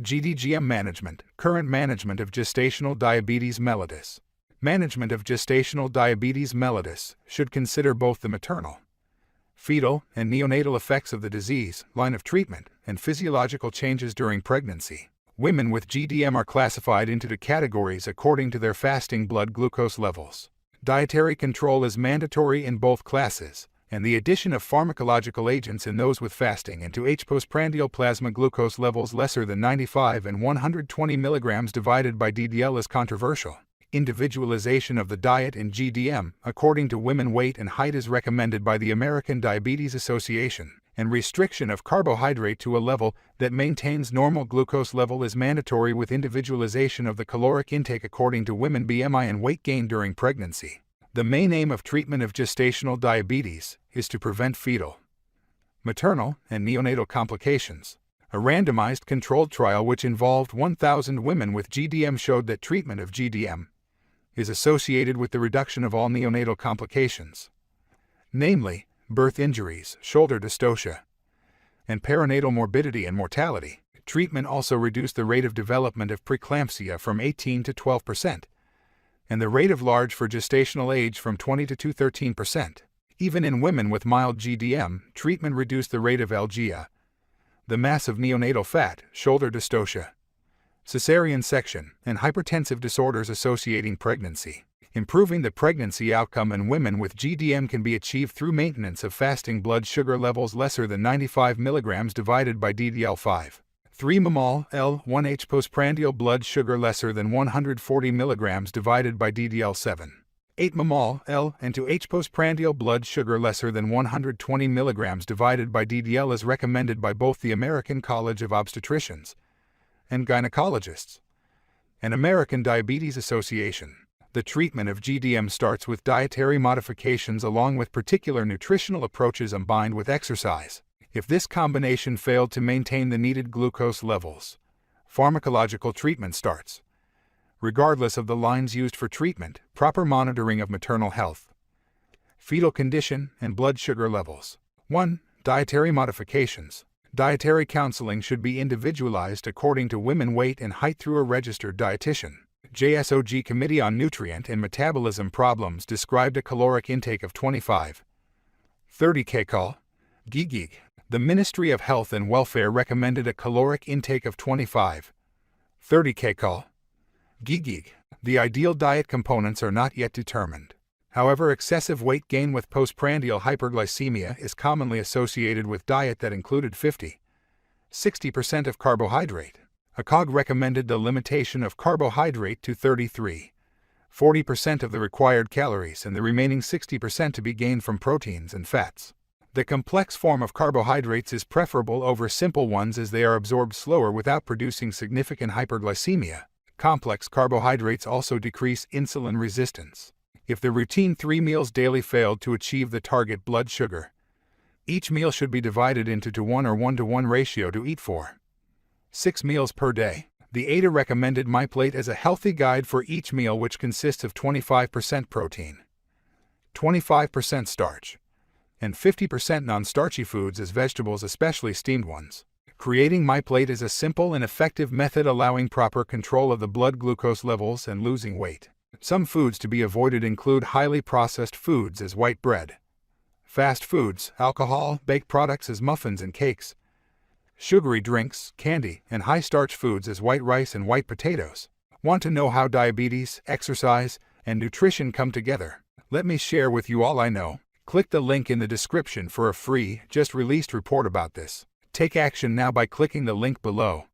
GDGM management, current management of gestational diabetes mellitus. Management of gestational diabetes mellitus should consider both the maternal, fetal, and neonatal effects of the disease, line of treatment, and physiological changes during pregnancy. Women with GDM are classified into two categories according to their fasting blood glucose levels. Dietary control is mandatory in both classes, and the addition of pharmacological agents in those with fasting and to postprandial plasma glucose levels lesser than 95 and 120 mg divided by DDL is controversial. Individualization of the diet in GDM, according to women weight and height, is recommended by the American Diabetes Association, and restriction of carbohydrate to a level that maintains normal glucose level is mandatory with individualization of the caloric intake according to women BMI and weight gain during pregnancy. The main aim of treatment of gestational diabetes is to prevent fetal, maternal, and neonatal complications. A randomized controlled trial which involved 1,000 women with GDM showed that treatment of GDM is associated with the reduction of all neonatal complications, namely birth injuries, shoulder dystocia, and perinatal morbidity and mortality. Treatment also reduced the rate of development of preeclampsia from 18 to 12%, and the rate of large for gestational age from 20 to 13%. Even in women with mild GDM, treatment reduced the rate of LGA, the mass of neonatal fat, shoulder dystocia, cesarean section, and hypertensive disorders associating pregnancy. Improving the pregnancy outcome in women with GDM can be achieved through maintenance of fasting blood sugar levels lesser than 95 mg divided by DDL5. 3 mmol L1H postprandial blood sugar lesser than 140 mg divided by DDL7. 8 mmol L and 2H postprandial blood sugar lesser than 120 mg divided by DDL is recommended by both the American College of Obstetricians and Gynecologists and American Diabetes Association. The treatment of GDM starts with dietary modifications along with particular nutritional approaches combined with exercise. If this combination failed to maintain the needed glucose levels, pharmacological treatment starts. Regardless of the lines used for treatment, proper monitoring of maternal health, fetal condition, and blood sugar levels. 1. Dietary modifications. Dietary counseling should be individualized according to women weight and height through a registered dietitian. JSOG Committee on Nutrient and Metabolism Problems described a caloric intake of 25, 30 kcal. GGG. The Ministry of Health and Welfare recommended a caloric intake of 25, 30 kcal. GGG. The ideal diet components are not yet determined. However, excessive weight gain with postprandial hyperglycemia is commonly associated with diet that included 50–60% of carbohydrate. ACOG recommended the limitation of carbohydrate to 33–40% of the required calories and the remaining 60% to be gained from proteins and fats. The complex form of carbohydrates is preferable over simple ones as they are absorbed slower without producing significant hyperglycemia. Complex carbohydrates also decrease insulin resistance. If the routine 3 meals daily failed to achieve the target blood sugar, each meal should be divided into 1 or 1-to-1 ratio to eat 4–6 meals per day. The ADA recommended MyPlate as a healthy guide for each meal, which consists of 25% protein, 25% starch, and 50% non-starchy foods as vegetables, especially steamed ones. Creating MyPlate is a simple and effective method allowing proper control of the blood glucose levels and losing weight. Some foods to be avoided include highly processed foods as white bread, fast foods, alcohol, baked products as muffins and cakes, sugary drinks, candy, and high-starch foods as white rice and white potatoes. Want to know how diabetes, exercise, and nutrition come together? Let me share with you all I know. Click the link in the description for a free, just-released report about this. Take action now by clicking the link below.